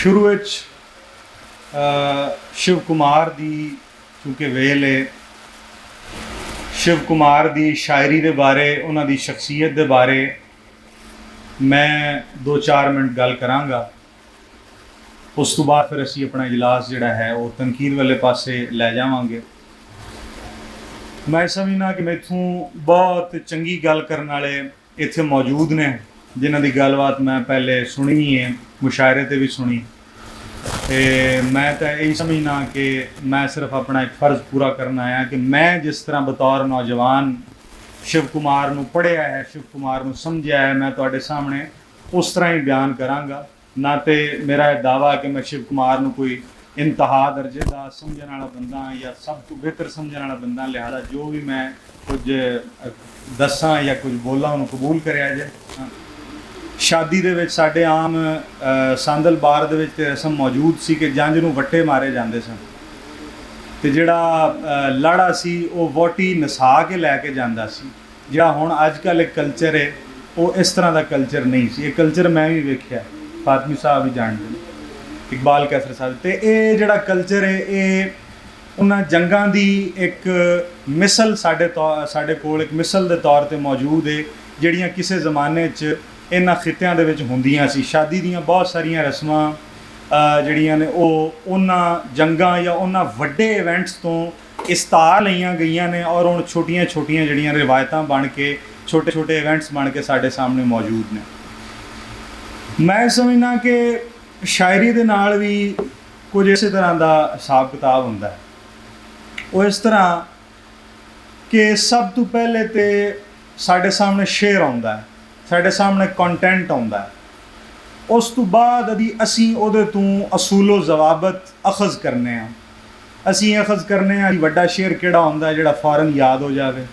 शुरू शिव कुमार दी क्योंकि वेल है, शिव कुमार दी शायरी दे बारे, उन्हां दी शख्सियत दे बारे मैं 2-4 मिनट गल करांगा। उस तो बाद फिर असी अपना इजलास जिहड़ा है वो तनकीद वाले पासे लै जावांगे। मैं समझना कि मैथों बहुत चंगी गल करने वाले इत्थे मौजूद ने, जिन्हां दी गलबात मैं पहले सुनी है, मुशायरे ते भी सुनी। तो मैं तो यही समझना कि मैं सिर्फ अपना एक फ़र्ज़ पूरा करना आया कि मैं जिस तरह बतौर नौजवान शिव कुमार नूं पढ़िया है, शिव कुमार नूं समझिया है, मैं तुहाडे सामने उस तरह ही बयान करांगा। ना तो मेरा दावा कि मैं शिव कुमार नूं कोई इंतहा दर्जे का समझने वाला बंदा या सब तो बेहतर समझने वाला बंदा, लिहाजा जो भी मैं कुछ दसा या कुछ बोला उन्होंने कबूल कराया जाए। शादी दे विच साडे आम सांदल बार दे विच ते रस्म मौजूद सी कि जंज नूं वट्टे मारे जाते सन, तो जिहड़ा लाड़ा सी वो वोटी नसा के लैके जांदा सी। जिहड़ा हुण अजकल एक कल्चर है वो इस तरह का कल्चर नहीं सी। ये कल्चर मैं भी वेख्या, फातमी साहब भी जानते, इकबाल कैसर साहब। तो ये जिहड़ा कल्चर है ये उन्हां जंगां दी एक मिसल साडे कोल एक मिसल दे तौर ते मौजूद है, जिहड़ियां किसी ज़माने च इन्हां खित्तियां दे विच हुंदियां सी। शादी दीयां बहुत सारियां रस्मां जिहड़ियां ने वो उन्हां जंगां या उन्हां वड्डे इवेंट्स तो इस्तार लईयां गईयां ने और हुण छोटियां छोटियां जिहड़ियां रिवायतां बन के छोटे छोटे इवेंट्स बन के साडे सामने मौजूद ने। मैं समझना कि शायरी दे नाल भी कुछ इस तरह का हिसाब किताब हुंदा है। वो इस तरह कि सब तो पहले तो साडे सामने शेर आउंदा है, साडे सामने कंटेंट आउंदा है, उस तो बाद असी उहदे तो असूलो जवाबत अखज़ करने हैं। असी अखज़ करने हैं जी वड्डा शेर किहड़ा हुंदा है जिहड़ा फौरन याद हो जाए।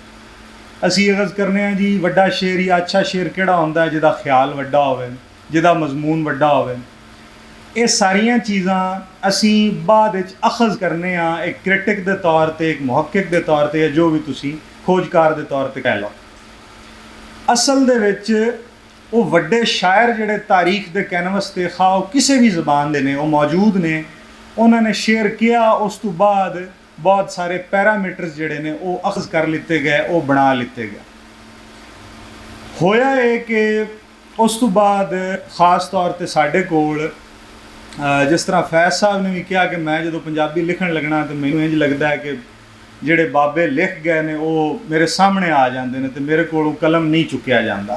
असी अखज़ करने हैं जी वड्डा शेर या अच्छा शेर किहड़ा हुंदा है जिहदा ख्याल वड्डा होवे, जिहदा मजमून वड्डा होवे। ये सारियां चीज़ां असी बाद विच अखज़ करने हैं एक क्रिटिक दे तौर ते, एक मुहक्किक दे तौर ते, जो भी तुसी खोजकार दे तौर ते कह लो। असल दे विच वो वड्डे शायर जिहड़े तारीख दे कैनवस ते खाओ किसी भी ज़बान दे ने वो मौजूद ने। उन्होंने शेर किया, उस तो बाद बहुत सारे पैरामीटर्स जिहड़े ने वो अखज़ कर लिते गए, वो बना लिते गए। होया है कि उस तो बाद खास तौर ते साडे कोल जिस तरह फैज़ साहब ने भी कहा कि मैं जो पंजाबी लिखण लगना तो मैनूं इंज लगता है कि जिहड़े बाबे लिख गए ने वो मेरे सामने आ जाते हैं तो मेरे कोलों कलम नहीं चुक्या जाता।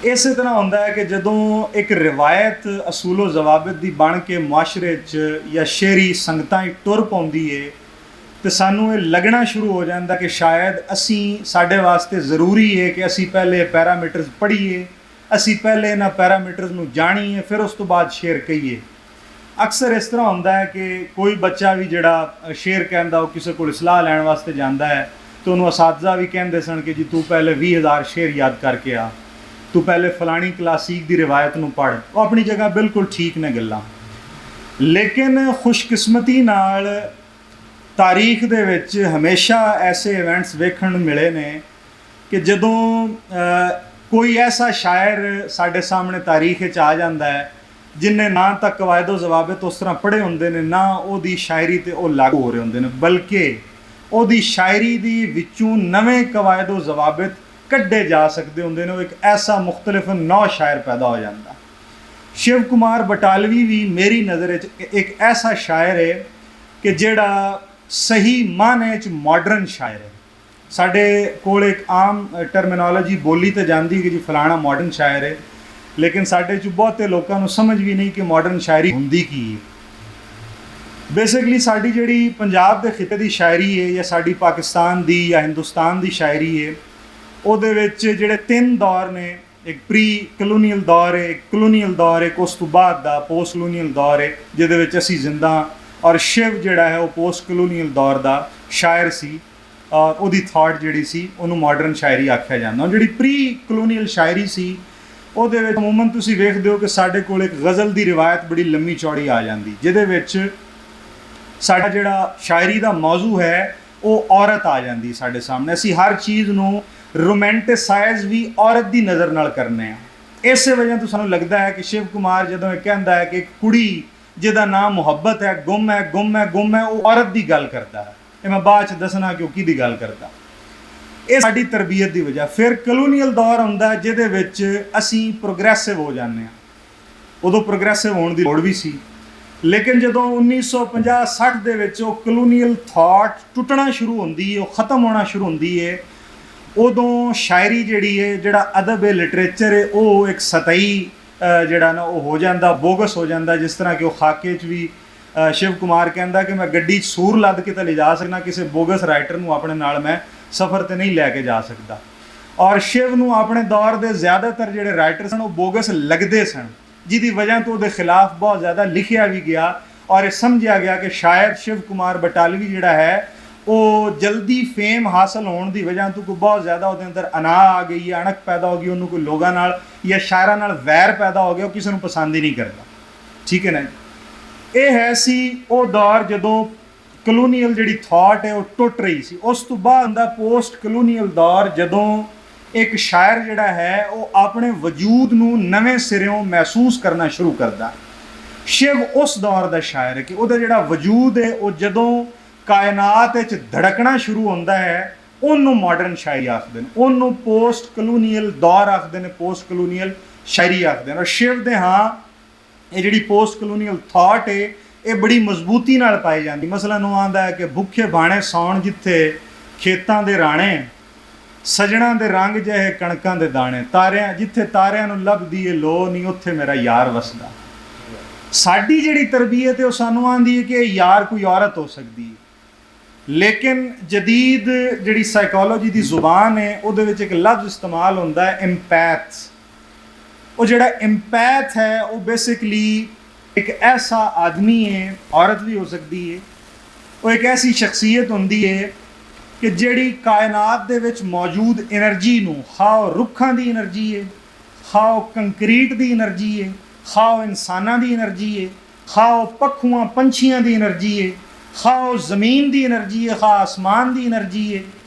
इस तरह होंदा है कि जदों एक रिवायत असूलो जवाबत दी बन के मुआशरे च या शेरी संगतां टुर पाउंदी है तो सानूं ये लगना शुरू हो जाता कि शायद असी साडे वास्ते ज़रूरी है कि असी पहले पैरामीटर्स पढ़ीए, असी पहले इन्हां पैरामीटर्स नूं जाणीए, फिर उस तो बाद शेर कहीए। अक्सर इस तरह होंदा है कि कोई बच्चा भी जिहड़ा शेर कहंदा वो किसी कोल सलाह लैण वास्ते जांदा है तो उन्होंने असातिज़ा भी कहंदे सन कि जी तू पहले 20,000 शेर याद करके आ, तू पहले फलानी क्लासीक दी रिवायत नूं पढ़। वो अपनी जगह बिल्कुल ठीक ने गल्लां, लेकिन खुशकिस्मती नाल तारीख दे विच हमेशा ऐसे इवेंट्स वेखण नूं मिले ने कि जदों कोई ऐसा शायर साडे सामने तारीख विच आ जांदा है जिन्हें ना तो कवायदो जवाबत उस तरह पढ़े होंदे ने, ना उहदी शायरी ते वो लागू हो रहे होंदे ने, बल्कि उहदी शायरी दी विचों नवें कवायदो जवाबत कड्ढे जा सकते होंदे ने। एक ऐसा मुख्तलिफ नौ शायर पैदा हो जाता। शिव कुमार बटालवी भी मेरी नज़र एक ऐसा शायर है कि जिहड़ा सही माने च मॉडर्न शायर है। साडे कोल एक आम टर्मिनोलॉजी बोली तो जाती कि जी फलाना मॉडर्न शायर है, लेकिन साडे च बहुते लोगों को समझ भी नहीं कि मॉडर्न शायरी हुंदी की है। बेसिकली साडी जिहड़ी पंजाब दे खिते दी शायरी है या साडी पाकिस्तान दी या हिंदुस्तान दी शायरी है, उहदे विच जिहड़े 3 दौर ने, एक प्री कलोनीअल दौर है, एक कलोनीअल दौर है, उस तो बाद दा पोस्ट कलोनीअल दौर है जिहदे विच असीं जिंदा। और शिव जिहड़ा है वो पोस्ट कलोनीअल दौर दा शायर सी और उहदी थॉट जिहड़ी सी उहनूं मॉडर्न शायरी आख्या जांदा। जिहड़ी प्री कलोनीअल शायरी सी ਉਹਦੇ ਵਿੱਚ अमूमन ਤੁਸੀਂ ਵੇਖਦੇ ਹੋ कि ਸਾਡੇ ਕੋਲ एक गज़ल की रिवायत बड़ी लम्मी चौड़ी आ जाती, ਜਿਹਦੇ ਵਿੱਚ ਸਾਡਾ ਜਿਹੜਾ शायरी का मौजू है वो औरत आ जाती साढ़े सामने। असी हर चीज़ नूं रोमैंटिसाइज भी औरत की नज़र नाल करने हैं। ਇਸੇ ਵਜ੍ਹਾ ਤੋਂ ਸਾਨੂੰ ਲੱਗਦਾ ਹੈ ਕਿ ਸ਼ਿਵ ਕੁਮਾਰ ਜਦੋਂ ਇਹ ਕਹਿੰਦਾ ਹੈ ਕਿ ਇੱਕ ਕੁੜੀ ਜਿਹਦਾ ਨਾਮ ਮੁਹੱਬਤ ਹੈ, ਗੁੰਮ ਹੈ, ਗੁੰਮ ਹੈ, ਗੁੰਮ ਹੈ, ਉਹ ਔਰਤ ਦੀ ਗੱਲ ਕਰਦਾ ਹੈ। ਇਹ ਮੈਂ ਬਾਅਦ 'ਚ ਦੱਸਣਾ ਕਿ ਉਹ ਕਿਹਦੀ ਗੱਲ ਕਰਦਾ। ਇਹ ਸਾਡੀ ਤਰਬੀਅਤ ਦੀ ਵਜ੍ਹਾ। ਫਿਰ ਕਲੋਨੀਅਲ ਦੌਰ ਆਉਂਦਾ ਜਿਹਦੇ ਵਿੱਚ ਅਸੀਂ ਪ੍ਰੋਗਰੈਸਿਵ ਹੋ ਜਾਂਦੇ ਹਾਂ। ਉਦੋਂ ਪ੍ਰੋਗਰੈਸਿਵ ਹੋਣ ਦੀ ਲੋੜ ਵੀ ਸੀ, ਲੇਕਿਨ ਜਦੋਂ 1950-60 ਦੇ ਵਿੱਚ ਉਹ ਕਲੋਨੀਅਲ ਥਾਟ ਟੁੱਟਣਾ ਸ਼ੁਰੂ ਹੁੰਦੀ ਹੈ, ਉਹ ਖ਼ਤਮ ਹੋਣਾ ਸ਼ੁਰੂ ਹੁੰਦੀ ਹੈ, ਉਦੋਂ ਸ਼ਾਇਰੀ ਜਿਹੜੀ ਹੈ, ਜਿਹੜਾ ਅਦਬ ਹੈ, ਲਿਟਰੇਚਰ ਹੈ, ਉਹ ਇੱਕ ਸਤਹੀ ਜਿਹੜਾ ਨਾ ਉਹ ਹੋ ਜਾਂਦਾ, ਬੋਗਸ ਹੋ ਜਾਂਦਾ। ਜਿਸ ਤਰ੍ਹਾਂ ਕਿ ਉਹ ਖਾਕੇ 'ਚ ਵੀ ਸ਼ਿਵ ਕੁਮਾਰ ਕਹਿੰਦਾ ਕਿ ਮੈਂ ਗੱਡੀ 'ਚ ਸੂਰ ਲੱਦ ਕੇ ਤਾਂ ਲਿਜਾ ਸਕਦਾ, ਕਿਸੇ ਬੋਗਸ ਰਾਈਟਰ ਨੂੰ ਆਪਣੇ ਨਾਲ ਮੈਂ ਸਫ਼ਰ 'ਤੇ ਨਹੀਂ ਲੈ ਕੇ ਜਾ ਸਕਦਾ। ਔਰ ਸ਼ਿਵ ਨੂੰ ਆਪਣੇ ਦੌਰ ਦੇ ਜ਼ਿਆਦਾਤਰ ਜਿਹੜੇ ਰਾਈਟਰ ਸਨ ਉਹ ਬੋਗਸ ਲੱਗਦੇ ਸਨ, ਜਿਹਦੀ ਵਜ੍ਹਾ ਤੋਂ ਉਹਦੇ ਖਿਲਾਫ ਬਹੁਤ ਜ਼ਿਆਦਾ ਲਿਖਿਆ ਵੀ ਗਿਆ ਔਰ ਇਹ ਸਮਝਿਆ ਗਿਆ ਕਿ ਸ਼ਾਇਦ ਸ਼ਿਵ ਕੁਮਾਰ ਬਟਾਲਵੀ ਜਿਹੜਾ ਹੈ ਉਹ ਜਲਦੀ ਫੇਮ ਹਾਸਲ ਹੋਣ ਦੀ ਵਜ੍ਹਾ ਤੋਂ ਕੋਈ ਬਹੁਤ ਜ਼ਿਆਦਾ ਉਹਦੇ ਅੰਦਰ ਅਨਾ ਆ ਗਈ ਹੈ, ਅਣਖ ਪੈਦਾ ਹੋ ਗਈ, ਉਹਨੂੰ ਕੋਈ ਲੋਕਾਂ ਨਾਲ ਜਾਂ ਸ਼ਾਇਰਾਂ ਨਾਲ ਵੈਰ ਪੈਦਾ ਹੋ ਗਿਆ, ਉਹ ਕਿਸੇ ਨੂੰ ਪਸੰਦ ਹੀ ਨਹੀਂ ਕਰਦਾ। ਠੀਕ ਹੈ ਨਾ। ਇਹ ਹੈ ਸੀ ਉਹ ਦੌਰ ਜਦੋਂ ਕਲੋਨੀਅਲ ਜਿਹੜੀ ਥਾਟ ਹੈ ਉਹ ਟੁੱਟ ਰਹੀ ਸੀ। ਉਸ ਤੋਂ ਬਾਅਦ ਦਾ ਪੋਸਟ ਕਲੋਨੀਅਲ ਦੌਰ, ਜਦੋਂ ਇੱਕ ਸ਼ਾਇਰ ਜਿਹੜਾ ਹੈ ਉਹ ਆਪਣੇ ਵਜੂਦ ਨੂੰ ਨਵੇਂ ਸਿਰਿਓਂ ਮਹਿਸੂਸ ਕਰਨਾ ਸ਼ੁਰੂ ਕਰਦਾ। ਸ਼ਿਵ ਉਸ ਦੌਰ ਦਾ ਸ਼ਾਇਰ ਹੈ ਕਿ ਉਹਦਾ ਜਿਹੜਾ ਵਜੂਦ ਹੈ ਉਹ ਜਦੋਂ ਕਾਇਨਾਤ ਵਿੱਚ ਧੜਕਣਾ ਸ਼ੁਰੂ ਹੁੰਦਾ ਹੈ, ਉਹਨੂੰ ਮਾਡਰਨ ਸ਼ਾਇਰੀ ਆਖਦੇ ਨੇ, ਉਹਨੂੰ ਪੋਸਟ ਕਲੋਨੀਅਲ ਦੌਰ ਆਖਦੇ ਨੇ, ਪੋਸਟ ਕਲੋਨੀਅਲ ਸ਼ਾਇਰੀ ਆਖਦੇ ਨੇ। ਔਰ ਸ਼ਿਵ ਦੇ ਇਹ ਜਿਹੜੀ ਪੋਸਟ ਕਲੋਨੀਅਲ ਥਾਟ ਹੈ ਇਹ ਬੜੀ ਮਜ਼ਬੂਤੀ ਨਾਲ ਪਾਈ ਜਾਂਦੀ। ਮਸਲਨ ਉਹ ਆਉਂਦਾ ਹੈ ਕਿ ਭੁੱਖੇ ਬਾਣੇ ਸੌਣ ਜਿੱਥੇ ਖੇਤਾਂ ਦੇ ਰਾਣੇ, ਸਜਣਾ ਦੇ ਰੰਗ ਜਿਹੇ ਕਣਕਾਂ ਦੇ ਦਾਣੇ, ਤਾਰਿਆਂ ਜਿੱਥੇ ਤਾਰਿਆਂ ਨੂੰ ਲੱਭਦੀ ਏ ਲੋ ਨਹੀਂ ਉੱਥੇ ਮੇਰਾ ਯਾਰ ਵਸਦਾ। ਸਾਡੀ ਜਿਹੜੀ ਤਰਬੀਅਤ ਹੈ ਉਹ ਸਾਨੂੰ ਆਉਂਦੀ ਹੈ ਕਿ ਯਾਰ ਕੋਈ ਔਰਤ ਹੋ ਸਕਦੀ ਹੈ, ਲੇਕਿਨ ਜਦੀਦ ਜਿਹੜੀ ਸਾਈਕੋਲੋਜੀ ਦੀ ਜ਼ੁਬਾਨ ਹੈ ਉਹਦੇ ਵਿੱਚ ਇੱਕ ਲਫ਼ਜ਼ ਇਸਤੇਮਾਲ ਹੁੰਦਾ ਹੈ ਇੰਪੈਥ। ਉਹ ਜਿਹੜਾ ਇੰਪੈਥ ਹੈ ਉਹ ਬੇਸਿਕਲੀ ਇੱਕ ਐਸਾ ਆਦਮੀ ਹੈ, ਔਰਤ ਵੀ ਹੋ ਸਕਦੀ ਹੈ, ਉਹ ਇੱਕ ਐਸੀ ਸ਼ਖਸੀਅਤ ਹੁੰਦੀ ਹੈ ਕਿ ਜਿਹੜੀ ਕਾਇਨਾਤ ਦੇ ਵਿੱਚ ਮੌਜੂਦ એનર્ਜੀ ਨੂੰ, ਖਾਓ ਰੁੱਖਾਂ ਦੀ એનર્ਜੀ ਹੈ, ਖਾਓ ਕੰਕਰੀਟ ਦੀ એનર્ਜੀ ਹੈ, ਖਾਓ ਇਨਸਾਨਾਂ ਦੀ એનર્ਜੀ ਹੈ, ਖਾਓ ਪੱਖੂਆਂ ਪੰਛੀਆਂ ਦੀ એનર્ਜੀ ਹੈ, ਖਾਓ ਜ਼ਮੀਨ ਦੀ એનર્ਜੀ ਹੈ, ਖਾਓ ਆਸਮਾਨ ਦੀ એનર્ਜੀ ਹੈ,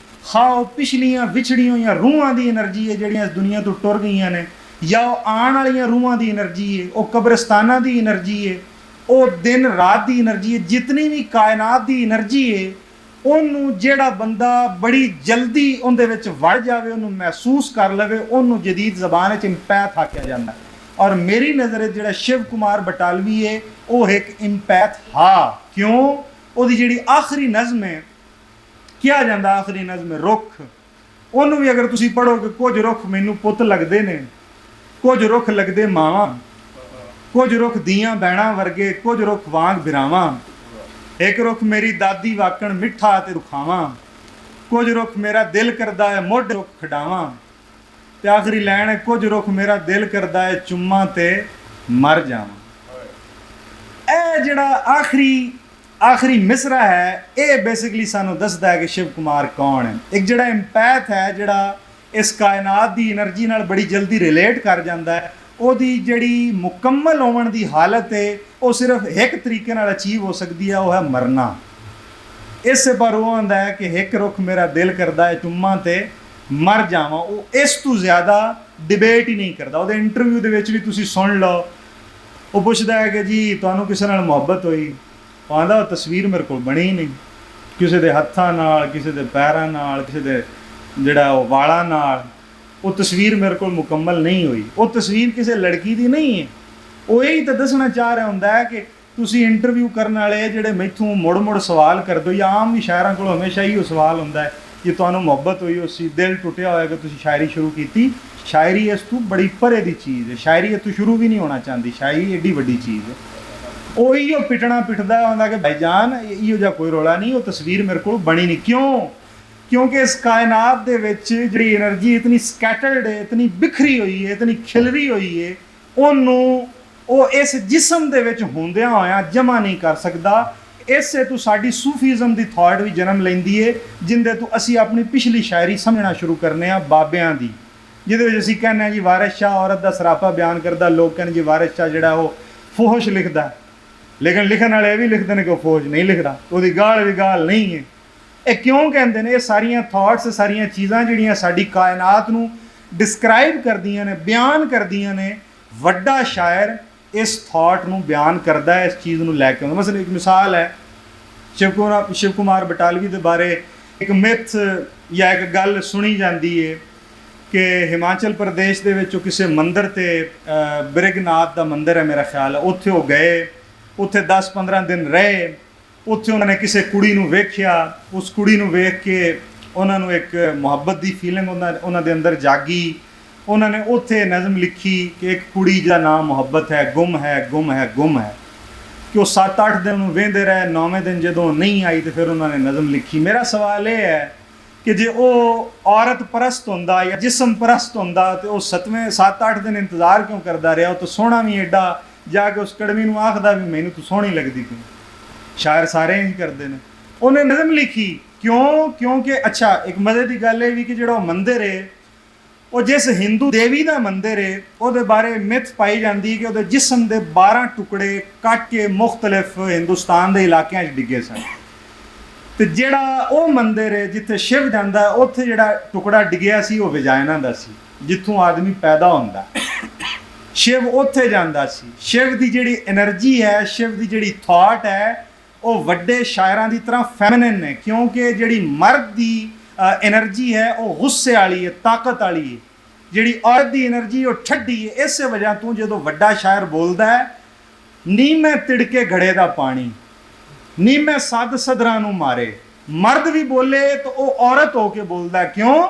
ਖਾਓ ਪਿਛਲੀਆਂ ਵਿਛੜੀਆਂ ਜਾਂ ਰੂਹਾਂ ਦੀ એનર્ਜੀ ਹੈ ਜਿਹੜੀਆਂ ਇਸ ਦੁਨੀਆ ਤੋਂ ਟੁਰ ਗਈਆਂ ਨੇ, ਜਾਂ ਉਹ ਆਉਣ ਵਾਲੀਆਂ ਰੂਹਾਂ ਦੀ એનર્ਜੀ ਹੈ, ਉਹ ਕਬਰਸਤਾਨਾਂ ਦੀ એનર્ਜੀ ਹੈ, ਉਹ ਦਿਨ ਰਾਤ ਦੀ એનર્ਜੀ ਹੈ। ਜਿਤਨੀ ਵੀ ਕਾਇਨਾਤ ਦੀ એનર્ਜੀ ਹੈ ਉਹਨੂੰ ਜਿਹੜਾ ਬੰਦਾ ਬੜੀ ਜਲਦੀ ਉਹਦੇ ਵਿੱਚ ਵੜ ਜਾਵੇ, ਉਹਨੂੰ ਮਹਿਸੂਸ ਕਰ ਲਵੇ, ਉਹਨੂੰ ਜਦੀਦ ਜ਼ਬਾਨ ਵਿੱਚ ਇੰਪੈਥ ਆਖਿਆ ਜਾਂਦਾ। ਔਰ ਮੇਰੀ ਨਜ਼ਰ ਵਿੱਚ ਜਿਹੜਾ ਸ਼ਿਵ ਕੁਮਾਰ ਬਟਾਲਵੀ ਹੈ ਉਹ ਇੱਕ ਇੰਪੈਥ ਹਾਂ। ਕਿਉਂ? ਉਹਦੀ ਜਿਹੜੀ ਆਖਰੀ ਨਜ਼ਮ ਹੈ, ਕਿਹਾ ਜਾਂਦਾ ਆਖਰੀ ਨਜ਼ਮ ਹੈ ਰੁੱਖ, ਉਹਨੂੰ ਵੀ ਅਗਰ ਤੁਸੀਂ ਪੜ੍ਹੋਗੇ, ਕੁਝ ਰੁੱਖ ਮੈਨੂੰ ਪੁੱਤ ਲੱਗਦੇ ਨੇ, ਕੁਝ ਰੁੱਖ ਲੱਗਦੇ ਮਾਵਾਂ, ਕੁਝ ਰੁੱਖ ਦੀਆਂ ਬੈਣਾ ਵਰਗੇ, ਕੁਝ ਰੁੱਖ ਵਾਂਗ ਬਿਰਾਵਾਂ, ਇੱਕ ਰੁੱਖ ਮੇਰੀ ਦਾਦੀ ਵਾਕਣ ਮਿੱਠਾ ਤੇ ਰੁਖਾਵਾਂ, ਕੁਝ ਰੁੱਖ ਮੇਰਾ ਦਿਲ ਕਰਦਾ ਹੈ ਮੁੱਢ ਰੁੱਖ ਖਡਾਵਾਂ, ਤੇ ਆਖਰੀ ਲੈਣ ਹੈ ਕੁਝ ਰੁੱਖ ਮੇਰਾ ਦਿਲ ਕਰਦਾ ਹੈ ਚੁੰਮਾਂ ਤੇ ਮਰ ਜਾਵਾਂ। ਇਹ ਜਿਹੜਾ ਆਖਰੀ ਮਿਸਰਾ ਹੈ ਇਹ ਬੇਸਿਕਲੀ ਸਾਨੂੰ ਦੱਸਦਾ ਹੈ ਕਿ ਸ਼ਿਵ ਕੁਮਾਰ ਕੌਣ ਹੈ। ਇੱਕ ਜਿਹੜਾ ਇੰਪੈਥ ਹੈ, ਜਿਹੜਾ ਇਸ ਕਾਇਨਾਤ ਦੀ એનર્ਜੀ ਨਾਲ ਬੜੀ ਜਲਦੀ ਰਿਲੇਟ ਕਰ ਜਾਂਦਾ ਹੈ, ਉਹਦੀ ਜਿਹੜੀ ਮੁਕੰਮਲ ਹੋਣ ਦੀ ਹਾਲਤ ਹੈ ਉਹ ਸਿਰਫ ਇੱਕ ਤਰੀਕੇ ਨਾਲ ਅਚੀਵ ਹੋ ਸਕਦੀ ਹੈ, ਉਹ ਹੈ ਮਰਨਾ। ਇਸੇ ਪਰ ਉਹ ਆਉਂਦਾ ਹੈ ਕਿ ਇੱਕ ਰੁੱਖ ਮੇਰਾ ਦਿਲ ਕਰਦਾ ਹੈ ਚੁੰਮਾਂ ਤੇ ਮਰ ਜਾਵਾਂ। ਉਹ ਇਸ ਤੋਂ ਜ਼ਿਆਦਾ ਡਿਬੇਟ ਹੀ ਨਹੀਂ ਕਰਦਾ। ਉਹਦੇ ਇੰਟਰਵਿਊ ਦੇ ਵਿੱਚ ਵੀ ਤੁਸੀਂ ਸੁਣ ਲਓ, ਉਹ ਪੁੱਛਦਾ ਹੈ ਕਿ ਜੀ ਤੁਹਾਨੂੰ ਕਿਸੇ ਨਾਲ ਮੁਹੱਬਤ ਹੋਈ? ਉਹ ਆਂਦਾ ਉਹ ਤਸਵੀਰ ਮੇਰੇ ਕੋਲ ਬਣੀ ਹੀ ਨਹੀਂ, ਕਿਸੇ ਦੇ ਹੱਥਾਂ ਨਾਲ, ਕਿਸੇ ਦੇ ਪੈਰਾਂ ਨਾਲ, ਕਿਸੇ ਦੇ ਜਿਹੜਾ ਉਹ ਵਾਲਾਂ ਨਾਲ, ਉਹ ਤਸਵੀਰ ਮੇਰੇ ਕੋਲ ਮੁਕੰਮਲ ਨਹੀਂ ਹੋਈ। ਉਹ ਤਸਵੀਰ ਕਿਸੇ ਲੜਕੀ ਦੀ ਨਹੀਂ ਹੈ। ਉਹ ਇਹੀ ਤਾਂ ਦੱਸਣਾ ਚਾਹ ਰਿਹਾ ਹੁੰਦਾ ਹੈ ਕਿ ਤੁਸੀਂ ਇੰਟਰਵਿਊ ਕਰਨ ਵਾਲੇ ਜਿਹੜੇ ਮੈਥੋਂ ਮੁੜ ਸਵਾਲ ਕਰ ਦਿਓ, ਜਾਂ ਆਮ ਵੀ ਸ਼ਾਇਰਾਂ ਕੋਲ ਹਮੇਸ਼ਾ ਹੀ ਉਹ ਸਵਾਲ ਹੁੰਦਾ ਹੈ ਕਿ ਤੁਹਾਨੂੰ ਮੁਹੱਬਤ ਹੋਈ, ਉਸ ਦਿਲ ਟੁੱਟਿਆ ਹੋਇਆ ਕਿ ਤੁਸੀਂ ਸ਼ਾਇਰੀ ਸ਼ੁਰੂ ਕੀਤੀ। ਸ਼ਾਇਰੀ ਇਸ ਤੋਂ ਬੜੀ ਪਰੇ ਦੀ ਚੀਜ਼ ਹੈ, ਸ਼ਾਇਰੀ ਇਸ ਤੋਂ ਸ਼ੁਰੂ ਵੀ ਨਹੀਂ ਹੋਣਾ ਚਾਹੁੰਦੀ, ਸ਼ਾਇਰੀ ਐਡੀ ਵੱਡੀ ਚੀਜ਼ ਹੈ। ਉਹ ਇਹੋ ਪਿਟਣਾ ਪਿਟਦਾ ਹੁੰਦਾ ਕਿ ਭਾਈਜਾਨ ਇਹੋ ਜਿਹਾ ਕੋਈ ਰੌਲਾ ਨਹੀਂ, ਉਹ ਤਸਵੀਰ ਮੇਰੇ ਕੋਲ ਬਣੀ ਨਹੀਂ। ਕਿਉਂ? ਕਿਉਂਕਿ ਇਸ ਕਾਇਨਾਤ ਦੇ ਵਿੱਚ ਜਿਹੜੀ એનર્ਜੀ ਇਤਨੀ ਸਕੈਟਰਡ ਹੈ, ਇਤਨੀ ਬਿਖਰੀ ਹੋਈ ਹੈ, ਇਤਨੀ ਖਿਲਰੀ ਹੋਈ ਹੈ, ਉਹਨੂੰ ਉਹ ਇਸ ਜਿਸਮ ਦੇ ਵਿੱਚ ਹੁੰਦਿਆਂ ਹੋਇਆਂ ਜਮ੍ਹਾਂ ਨਹੀਂ ਕਰ ਸਕਦਾ। ਇਸੇ ਤੋਂ ਸਾਡੀ ਸੂਫੀਜ਼ਮ ਦੀ ਥਾਟ ਵੀ ਜਨਮ ਲੈਂਦੀ ਹੈ, ਜਿੰਦੇ ਤੋਂ ਅਸੀਂ ਆਪਣੀ ਪਿਛਲੀ ਸ਼ਾਇਰੀ ਸਮਝਣਾ ਸ਼ੁਰੂ ਕਰਨੇ ਆ ਬਾਬਿਆਂ ਦੀ, ਜਿਹਦੇ ਵਿੱਚ ਅਸੀਂ ਕਹਿੰਦੇ ਹਾਂ ਜੀ ਵਾਰਿਸ ਸ਼ਾਹ ਔਰਤ ਦਾ ਸਰਾਪਾ ਬਿਆਨ ਕਰਦਾ। ਲੋਕ ਕਹਿੰਦੇ ਜੀ ਵਾਰਿਸ ਸ਼ਾਹ ਜਿਹੜਾ ਉਹ ਫੋਹਸ਼ ਲਿਖਦਾ, ਲੇਕਿਨ ਲਿਖਣ ਵਾਲੇ ਇਹ ਵੀ ਲਿਖਦੇ ਨੇ ਕਿ ਉਹ ਫੋਹਸ਼ ਨਹੀਂ ਲਿਖਦਾ, ਉਹਦੀ ਗਾਲ ਵੀ ਗਾਲ ਨਹੀਂ ਹੈ। ਇਹ ਕਿਉਂ ਕਹਿੰਦੇ ਨੇ? ਇਹ ਸਾਰੀਆਂ ਥਾਟਸ, ਸਾਰੀਆਂ ਚੀਜ਼ਾਂ ਜਿਹੜੀਆਂ ਸਾਡੀ ਕਾਇਨਾਤ ਨੂੰ ਡਿਸਕ੍ਰਾਈਬ ਕਰਦੀਆਂ ਨੇ, ਬਿਆਨ ਕਰਦੀਆਂ ਨੇ। ਵੱਡਾ ਸ਼ਾਇਰ ਇਸ ਥਾਟ ਨੂੰ ਬਿਆਨ ਕਰਦਾ ਹੈ, ਇਸ ਚੀਜ਼ ਨੂੰ ਲੈ ਕੇ ਆਉਂਦਾ। ਮਸਲਨ ਇੱਕ ਮਿਸਾਲ ਹੈ ਸ਼ਿਵ ਕੁਮਾਰ ਬਟਾਲਵੀ ਦੇ ਬਾਰੇ ਇੱਕ ਮਿਥ ਜਾਂ ਇੱਕ ਗੱਲ ਸੁਣੀ ਜਾਂਦੀ ਹੈ ਕਿ ਹਿਮਾਚਲ ਪ੍ਰਦੇਸ਼ ਦੇ ਵਿੱਚ ਉਹ ਕਿਸੇ ਮੰਦਰ 'ਤੇ ਬ੍ਰਿਗਨਾਥ ਦਾ ਮੰਦਰ ਹੈ ਮੇਰਾ ਖਿਆਲ ਹੈ, ਉੱਥੇ ਉਹ ਗਏ, ਉੱਥੇ 10-15 ਦਿਨ ਰਹੇ। ਉੱਥੇ ਉਹਨਾਂ ਨੇ ਕਿਸੇ ਕੁੜੀ ਨੂੰ ਵੇਖਿਆ, ਉਸ ਕੁੜੀ ਨੂੰ ਵੇਖ ਕੇ ਉਹਨਾਂ ਨੂੰ ਇੱਕ ਮੁਹੱਬਤ ਦੀ ਫੀਲਿੰਗ ਉਹਨਾਂ ਦੇ ਅੰਦਰ ਜਾਗੀ। ਉਹਨਾਂ ਨੇ ਉੱਥੇ ਨਜ਼ਮ ਲਿਖੀ ਕਿ ਇੱਕ ਕੁੜੀ ਜਿਹਦਾ ਨਾਮ ਮੁਹੱਬਤ ਹੈ, ਗੁੰਮ ਹੈ ਗੁੰਮ ਹੈ ਗੁੰਮ ਹੈ, ਕਿ ਉਹ 7-8 ਦਿਨ ਨੂੰ ਵੇਂਦੇ ਰਹੇ। 9ਵੇਂ ਦਿਨ ਜਦੋਂ ਨਹੀਂ ਆਈ ਤੇ ਫਿਰ ਉਹਨਾਂ ਨੇ ਨਜ਼ਮ ਲਿਖੀ। ਮੇਰਾ ਸਵਾਲ ਇਹ ਹੈ ਕਿ ਜੇ ਉਹ ਔਰਤ ਪਰਸਤ ਹੁੰਦਾ ਜਾਂ ਜਿਸਮ ਪਰਸਤ ਹੁੰਦਾ ਤੇ ਉਹ 7-8 ਦਿਨ ਇੰਤਜ਼ਾਰ ਕਿਉਂ ਕਰਦਾ ਰਿਹਾ? ਉਹ ਤਾਂ ਸੋਹਣਾ ਵੀ ਐਡਾ, ਜਾ ਕੇ ਉਸ ਕੜਵੀ ਨੂੰ ਆਖਦਾ ਵੀ ਮੈਨੂੰ ਤੂੰ ਸੋਹਣੀ ਲੱਗਦੀ ਪਈ। ਸ਼ਾਇਰ ਸਾਰੇ ਹੀ ਕਰਦੇ ਨੇ। ਉਹਨੇ ਨਜ਼ਮ ਲਿਖੀ ਕਿਉਂ? ਕਿਉਂਕਿ ਅੱਛਾ ਇੱਕ ਮਜ਼ੇ ਦੀ ਗੱਲ ਇਹ ਵੀ ਕਿ ਜਿਹੜਾ ਉਹ ਮੰਦਿਰ ਹੈ, ਉਹ ਜਿਸ ਹਿੰਦੂ ਦੇਵੀ ਦਾ ਮੰਦਿਰ ਹੈ ਉਹਦੇ ਬਾਰੇ ਮਿਥ ਪਾਈ ਜਾਂਦੀ ਕਿ ਉਹਦੇ ਜਿਸਮ ਦੇ 12 ਟੁਕੜੇ ਕੱਟ ਕੇ ਮੁਖਤਲਿਫ ਹਿੰਦੁਸਤਾਨ ਦੇ ਇਲਾਕਿਆਂ 'ਚ ਡਿੱਗੇ ਸਨ। ਤੇ ਜਿਹੜਾ ਉਹ ਮੰਦਿਰ ਹੈ ਜਿੱਥੇ ਸ਼ਿਵ ਜਾਂਦਾ, ਉੱਥੇ ਜਿਹੜਾ ਟੁਕੜਾ ਡਿੱਗਿਆ ਸੀ ਉਹ ਵਜਾਇਨਾ ਦਾ ਸੀ, ਜਿੱਥੋਂ ਆਦਮੀ ਪੈਦਾ ਹੁੰਦਾ। ਸ਼ਿਵ ਉੱਥੇ ਜਾਂਦਾ ਸੀ। ਸ਼ਿਵ ਦੀ ਜਿਹੜੀ એનર્ਜੀ ਹੈ, ਸ਼ਿਵ ਦੀ ਜਿਹੜੀ ਥਾਟ ਹੈ, ਉਹ ਵੱਡੇ ਸ਼ਾਇਰਾਂ ਦੀ ਤਰ੍ਹਾਂ ਫੈਮਿਨਿਨ ਹੈ, ਕਿਉਂਕਿ ਜਿਹੜੀ ਮਰਦ ਦੀ એનર્ਜੀ ਹੈ ਉਹ ਗੁੱਸੇ ਵਾਲੀ ਹੈ, ਤਾਕਤ ਵਾਲੀ ਹੈ। ਜਿਹੜੀ ਔਰਤ ਦੀ એનર્ਜੀ ਉਹ ਠੱਡੀ ਹੈ। ਇਸੇ ਵਜ੍ਹਾ ਤੋਂ ਜਦੋਂ ਵੱਡਾ ਸ਼ਾਇਰ ਬੋਲਦਾ ਹੈ, ਨੀ ਮੈਂ ਤਿੜਕੇ ਘੜੇ ਦਾ ਪਾਣੀ, ਨੀ ਮੈਂ ਸੱਦ ਸਦਰਾਂ ਨੂੰ ਮਾਰੇ, ਮਰਦ ਵੀ ਬੋਲੇ ਤਾਂ ਉਹ ਔਰਤ ਹੋ ਕੇ ਬੋਲਦਾ। ਕਿਉਂ?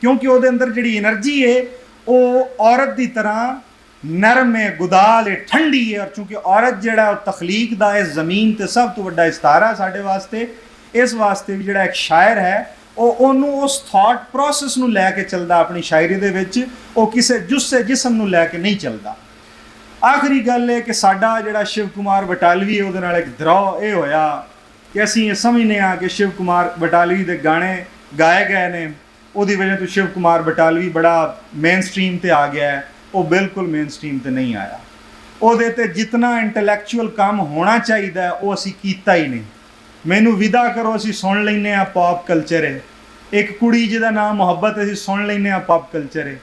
ਕਿਉਂਕਿ ਉਹਦੇ ਅੰਦਰ ਜਿਹੜੀ એનર્ਜੀ ਹੈ ਉਹ ਔਰਤ ਦੀ ਤਰ੍ਹਾਂ ਨਰਮ ਹੈ, ਗੁਦਾਲ ਹੈ, ਠੰਡੀ ਹੈ। ਔਰ ਚੂँਕਿ ਔਰਤ ਜਿਹੜਾ ਉਹ ਤਖਲੀਕ ਦਾ ਇਸ ਜ਼ਮੀਨ 'ਤੇ ਸਭ ਤੋਂ ਵੱਡਾ ਇਸਤਾਰਾ ਸਾਡੇ ਵਾਸਤੇ, ਇਸ ਵਾਸਤੇ ਵੀ ਜਿਹੜਾ ਇੱਕ ਸ਼ਾਇਰ ਹੈ ਉਹ ਉਹਨੂੰ ਉਸ ਥਾਟ ਪ੍ਰੋਸੈਸ ਨੂੰ ਲੈ ਕੇ ਚੱਲਦਾ ਆਪਣੀ ਸ਼ਾਇਰੀ ਦੇ ਵਿੱਚ, ਉਹ ਕਿਸੇ ਜੁੱਸੇ ਜਿਸਮ ਨੂੰ ਲੈ ਕੇ ਨਹੀਂ ਚੱਲਦਾ। ਆਖਰੀ ਗੱਲ ਹੈ ਕਿ ਸਾਡਾ ਜਿਹੜਾ ਸ਼ਿਵ ਕੁਮਾਰ ਬਟਾਲਵੀ ਹੈ ਉਹਦੇ ਨਾਲ ਇੱਕ ਦਰਾਅ ਇਹ ਹੋਇਆ ਕਿ ਅਸੀਂ ਇਹ ਸਮਝਦੇ ਹਾਂ ਕਿ ਸ਼ਿਵ ਕੁਮਾਰ ਬਟਾਲਵੀ ਦੇ ਗਾਣੇ ਗਾਏ ਗਏ ਨੇ, ਉਹਦੀ ਵਜ੍ਹਾ ਤੋਂ ਸ਼ਿਵ ਕੁਮਾਰ ਬਟਾਲਵੀ ਬੜਾ ਮੇਨ ਸਟ੍ਰੀਮ 'ਤੇ ਆ ਗਿਆ ਹੈ। ਉਹ ਬਿਲਕੁਲ ਮੇਨ ਸਟ੍ਰੀਮ 'ਤੇ ਨਹੀਂ ਆਇਆ। ਉਹਦੇ 'ਤੇ ਜਿਤਨਾ ਇੰਟੈਲੈਕਚੁਅਲ ਕੰਮ ਹੋਣਾ ਚਾਹੀਦਾ ਉਹ ਅਸੀਂ ਕੀਤਾ ਹੀ ਨਹੀਂ। ਮੈਨੂੰ ਵਿਦਾ ਕਰੋ, ਅਸੀਂ ਸੁਣ ਲੈਂਦੇ ਹਾਂ ਪੌਪ ਕਲਚਰ ਹੈ। ਇੱਕ ਕੁੜੀ ਜਿਹਦਾ ਨਾਮ ਮੁਹੱਬਤ, ਅਸੀਂ ਸੁਣ ਲੈਂਦੇ ਹਾਂ ਪੌਪ ਕਲਚਰ ਹੈ।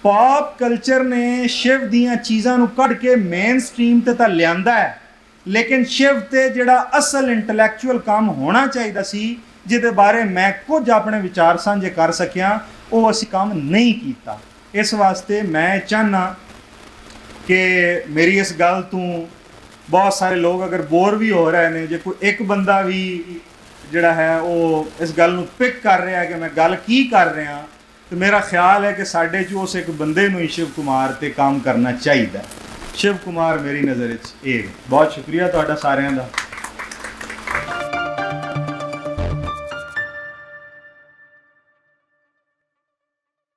ਪੌਪ ਕਲਚਰ ਨੇ ਸ਼ਿਵ ਦੀਆਂ ਚੀਜ਼ਾਂ ਨੂੰ ਕੱਢ ਕੇ ਮੇਨ ਸਟ੍ਰੀਮ 'ਤੇ ਤਾਂ ਲਿਆਂਦਾ ਹੈ, ਲੇਕਿਨ ਸ਼ਿਵ 'ਤੇ ਜਿਹੜਾ ਅਸਲ ਇੰਟੈਲੈਕਚੁਅਲ ਕੰਮ ਹੋਣਾ ਚਾਹੀਦਾ ਸੀ, ਜਿਹਦੇ ਬਾਰੇ ਮੈਂ ਕੁਝ ਆਪਣੇ ਵਿਚਾਰ ਸਾਂਝੇ ਕਰ ਸਕਿਆ, ਉਹ ਅਸੀਂ ਕੰਮ ਨਹੀਂ ਕੀਤਾ। ਇਸ ਵਾਸਤੇ ਮੈਂ ਚਾਹੁੰਦਾ ਕਿ ਮੇਰੀ ਇਸ ਗੱਲ ਤੋਂ ਬਹੁਤ ਸਾਰੇ ਲੋਕ ਅਗਰ ਬੋਰ ਵੀ ਹੋ ਰਹੇ ਨੇ, ਜੇ ਕੋਈ ਇੱਕ ਬੰਦਾ ਵੀ ਜਿਹੜਾ ਹੈ ਉਹ ਇਸ ਗੱਲ ਨੂੰ ਪਿਕ ਕਰ ਰਿਹਾ ਕਿ ਮੈਂ ਗੱਲ ਕੀ ਕਰ ਰਿਹਾ, ਤੇ ਮੇਰਾ ਖਿਆਲ ਹੈ ਕਿ ਸਾਡੇ 'ਚ ਉਸ ਇੱਕ ਬੰਦੇ ਨੂੰ ਹੀ ਸ਼ਿਵ ਕੁਮਾਰ 'ਤੇ ਕੰਮ ਕਰਨਾ ਚਾਹੀਦਾ। ਸ਼ਿਵ ਕੁਮਾਰ ਮੇਰੀ ਨਜ਼ਰ 'ਚ ਇਹ। ਬਹੁਤ ਸ਼ੁਕਰੀਆ ਤੁਹਾਡਾ ਸਾਰਿਆਂ ਦਾ।